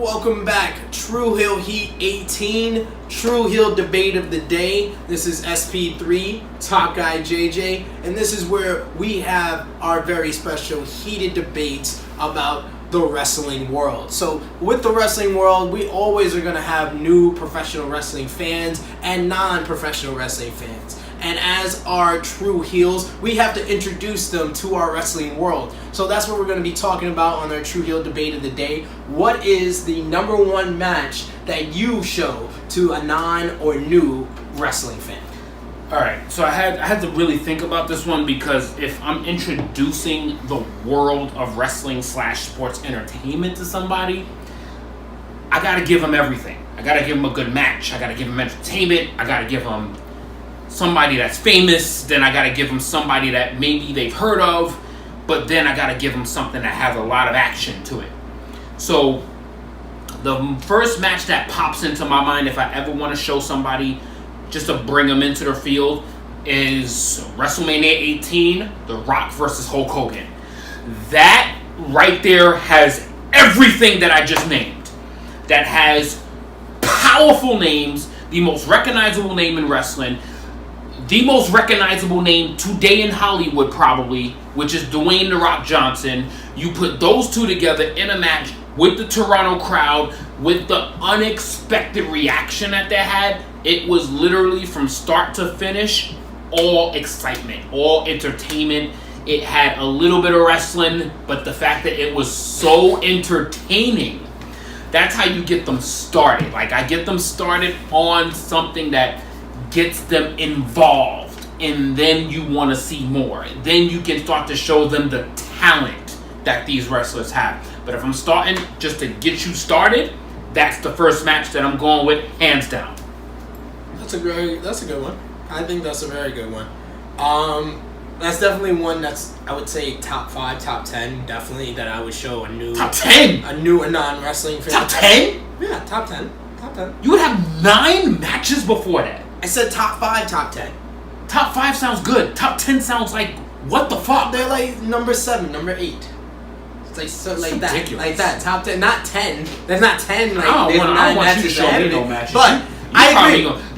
Welcome back. Tru Heel Heat 18, Tru Heel Debate of the day. This is SP3, top Guy JJ, and this is where we have our very special heated debates about the wrestling world. So with the wrestling world, we always are going to have new professional wrestling fans and non-professional wrestling fans. And as our true heels, we have to introduce them to our wrestling world. So that's what we're going to be talking about on our Tru Heel Debate of the day. What is the number one match that you show to a non or new wrestling fan? Alright, so I had to really think about this one, because if I'm introducing the world of wrestling / sports entertainment to somebody, I gotta give them everything. I gotta give them a good match. I gotta give them entertainment. I gotta give them somebody that's famous. Then I gotta give them somebody that maybe they've heard of, but then I gotta give them something that has a lot of action to it. So the first match that pops into my mind, if I ever want to show somebody just to bring them into their field, is WrestleMania 18, The Rock versus Hulk Hogan. That right there has everything that I just named. That has powerful names, the most recognizable name in wrestling, the most recognizable name today in Hollywood probably, which is Dwayne The Rock Johnson. You put those two together in a match with the Toronto crowd, with the unexpected reaction that they had. It was literally from start to finish all excitement, all entertainment. It had a little bit of wrestling, but the fact that it was so entertaining, that's how you get them started. Like, I get them started on something that gets them involved, and then you want to see more. Then you can start to show them the talent that these wrestlers have. But if I'm starting just to get you started, that's the first match that I'm going with, hands down. That's a good one. I think that's a very good one. That's definitely one that's, I would say, top 5, top 10. Definitely that I would show a new top 10, a new non-wrestling fan. Top 10? Yeah, top 10. Top 10. You would have 9 matches before that. I said top 5, top 10. Top 5 sounds good. Top 10 sounds like, what the fuck? They're like number 7, number 8. It's like so, like that, ridiculous. Like that. Top 10, not 10. There's not 10. Like I don't want you to show me no matches. But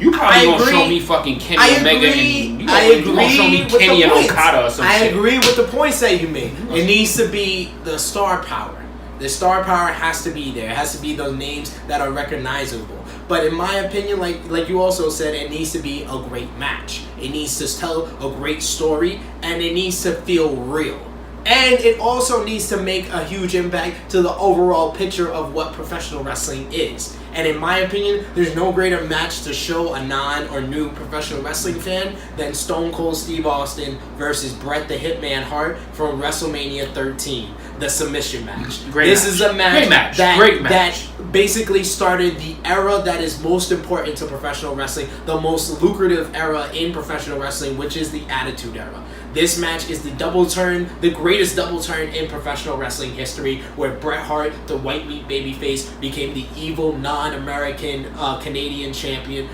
you probably gonna show me fucking Kenny Omega, and you gonna show me Kenny and Okada or some shit. I agree with the points that you made. It needs to be the star power. The star power has to be there. It has to be those names that are recognizable. But in my opinion, like you also said, it needs to be a great match. It needs to tell a great story, and it needs to feel real. And it also needs to make a huge impact to the overall picture of what professional wrestling is. And in my opinion, there's no greater match to show a non or new professional wrestling fan than Stone Cold Steve Austin versus Bret the Hitman Hart from WrestleMania 13, the submission match. This is a match that basically started the era that is most important to professional wrestling, the most lucrative era in professional wrestling, which is the Attitude Era. This match is the double turn, the greatest double turn in professional wrestling history, where Bret Hart, the white meat babyface, became the evil non-American Canadian champion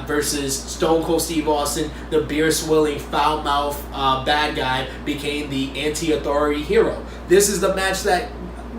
versus Stone Cold Steve Austin, the beer-swilling, foul-mouthed bad guy, became the anti-authority hero. This is the match that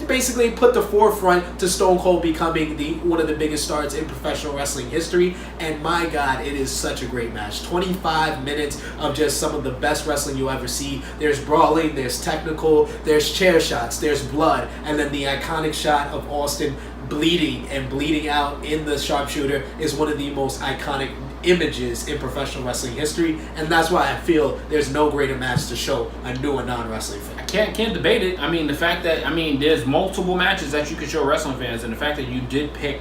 basically put the forefront to Stone Cold becoming one of the biggest stars in professional wrestling history. And my God, it is such a great match. 25 minutes of just some of the best wrestling you ever see. There's brawling, there's technical, there's chair shots, there's blood, and then the iconic shot of Austin bleeding out in the sharpshooter is one of the most iconic images in professional wrestling history, and that's why I feel there's no greater match to show a new and non-wrestling fan. Can't debate it. I mean, the fact that there's multiple matches that you could show wrestling fans, and the fact that you did pick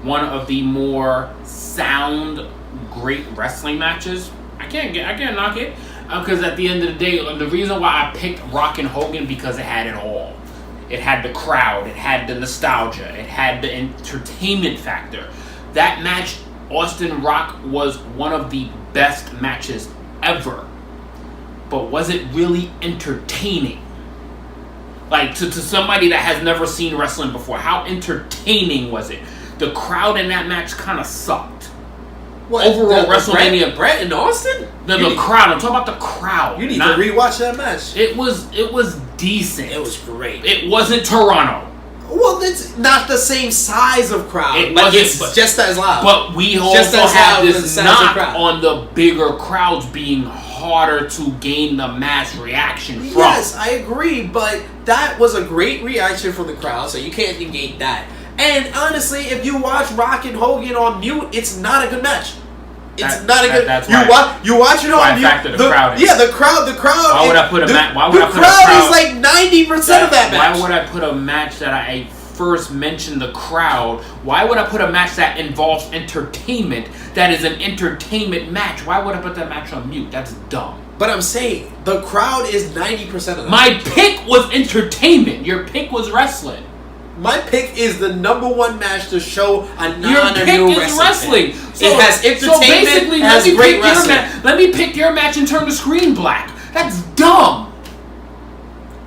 one of the more sound great wrestling matches, I can't knock it. Because at the end of the day, the reason why I picked Rock and Hogan, because it had it all. It had the crowd, it had the nostalgia, it had the entertainment factor. That match, Austin Rock, was one of the best matches ever. But was it really entertaining? Like, to somebody that has never seen wrestling before, how entertaining was it? The crowd in that match kind of sucked. What, overall WrestleMania, Bret and Austin? The crowd. I'm talking about the crowd. You need to rewatch that match. It was decent. It was great. It wasn't Toronto. Well, it's not the same size of crowd, but it's just as loud. But we also have this knock on the bigger crowds being harder to gain the mass reaction from. Yes, I agree, but that was a great reaction from the crowd, so you can't negate that. And honestly, if you watch Rock and Hogan on mute, it's not a good match. It's not a good. You watch it on mute. The crowd. Yeah, the crowd. Why would I put a match? The crowd is like 90% of that match. Why would I put a match that I first mentioned the crowd? Why would I put a match that involves entertainment? That is an entertainment match. Why would I put that match on mute? That's dumb. But I'm saying the crowd is 90% of the My pick was entertainment. Your pick was wrestling. My pick is the number one match to show a Your pick is wrestling. So, it has entertainment. So basically, let me pick your match and turn the screen black. That's dumb.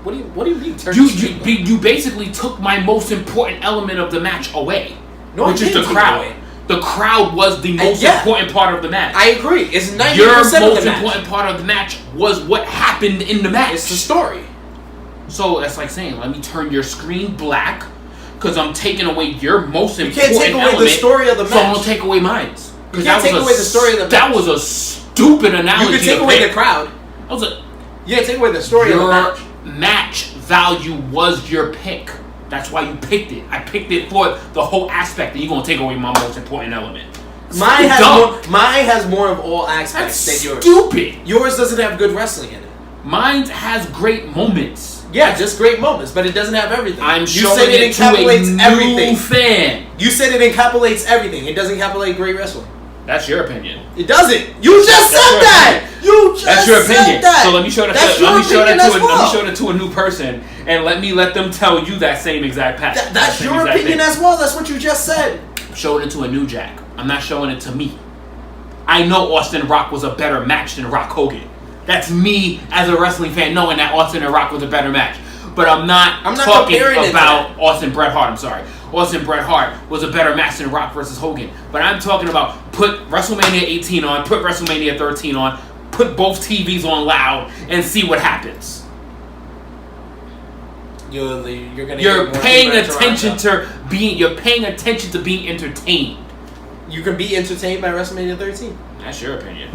What do you mean? Turn the screen black? You basically took my most important element of the match away, which is the crowd. The crowd was the most important part of the match. I agree. It's 90% of the match. Your most important part of the match was what happened in the match. It's the story. So that's like saying, let me turn your screen black. Because I'm taking away your most important element. You can't take away the story of the match. So I'm going to take away mine. You can't take away the story of the match. That was a stupid analogy. You can take away the crowd. You can't take away the story of the match. Your match value was your pick. That's why you picked it. I picked it for the whole aspect, and you're going to take away my most important element. Mine has more of all aspects than yours. Stupid. Yours doesn't have good wrestling in it. Mine has great moments. Yeah, just great moments, but it doesn't have everything. You said it encapsulates everything. Fan. You said it encapsulates everything. It doesn't encapsulate great wrestling. That's your opinion. It doesn't. You just said that. That's your opinion. That. So let me show that to a new person, and let them tell you that same exact pattern. That's your opinion as well. That's what you just said. Showing it to a new Jack. I'm not showing it to me. I know Austin Rock was a better match than Rock Hogan. That's me as a wrestling fan knowing that Austin and Rock was a better match. But I'm not talking about Austin Bret Hart. I'm sorry. Austin Bret Hart was a better match than Rock versus Hogan. But I'm talking about put WrestleMania 18 on, put WrestleMania 13 on, put both TVs on loud, and see what happens. You're paying attention to being entertained. You can be entertained by WrestleMania 13. That's your opinion.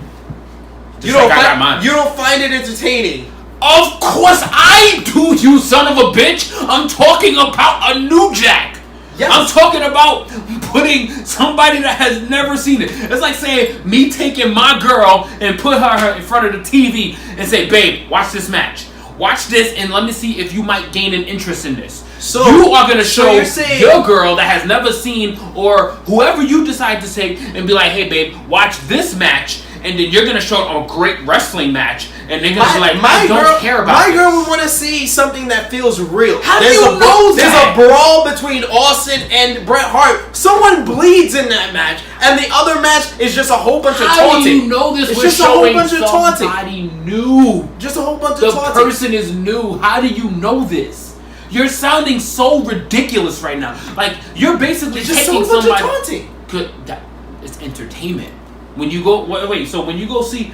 You don't find it entertaining. Of course I do, you son of a bitch. I'm talking about a new Jack. Yes. I'm talking about putting somebody that has never seen it. It's like saying me taking my girl and put her in front of the TV and say, babe, watch this match. Watch this and let me see if you might gain an interest in this. So you are going to show your girl that has never seen, or whoever you decide to say, and be like, hey babe, watch this match. And then you're going to show a great wrestling match. And they're going to be like, I don't care about My girl would want to see something that feels real. How do you know that? There's a brawl between Austin and Bret Hart. Someone bleeds in that match. And the other match is just a whole bunch of taunting. How do you know this? It's just a whole bunch of taunting. Somebody new. Just a whole bunch of taunting. The person is new. How do you know this? You're sounding so ridiculous right now. Like, you're basically taking somebody... It's just a whole bunch of taunting. It's entertainment. When you go when you go see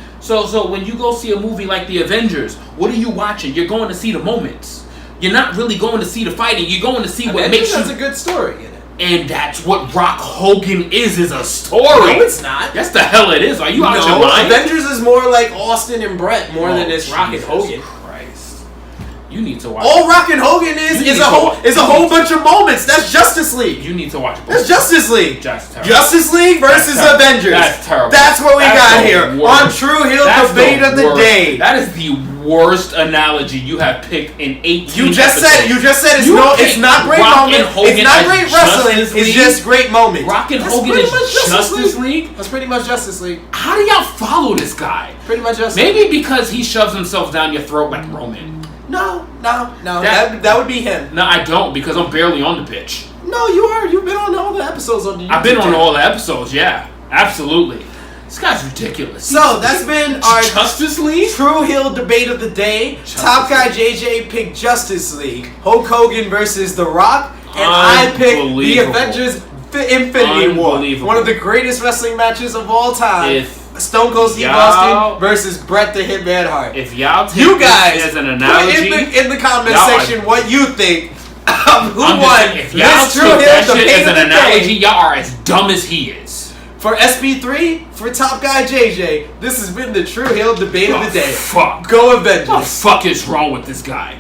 a movie like The Avengers, what are you watching? You're going to see the moments. You're not really going to see the fighting. You're going to see what makes you. That's a good story in it. And that's what Rock Hogan is a story. No, it's not. That's the hell it is. Are you out your mind? Avengers is more like Austin and Bret than it's Rock and Hogan. You need to watch. All Rock and Hogan is a whole bunch of moments. That's Justice League. You need to watch. That's Justice League. Justice League versus Avengers. That's terrible. That's what we got here on Tru Heel Debate of the Day. That is the worst analogy you have picked in 18 You just said it's not great moments. It's not great wrestling. It's just great moments. Rock and Hogan is Justice League. That's pretty much Justice League. How do y'all follow this guy? Pretty much Justice League. Maybe because he shoves himself down your throat like Roman. No. That would be him. No, I don't, because I'm barely on the pitch. No, you are. You've been on all the episodes on the YouTube. I've been on all the episodes, yeah. Absolutely. This guy's ridiculous. So, that's been our Justice League? Tru Heel Debate of the Day. Top Guy JJ picked Justice League. Hulk Hogan versus The Rock. And I picked the Avengers Infinity War. One of the greatest wrestling matches of all time. Stone Cold Steve Austin versus Bret the Hitman Hart. If y'all take this as an analogy, put in the comment section what you think Who I'm won? just saying, if y'all Miss Tru took Heel that shit Debate as of an the analogy, day. y'all are as dumb as he is. For SP3, for Top Guy JJ, this has been the Tru Heel Debate of the day. Fuck. Go What the Avengers. fuck is wrong with this guy?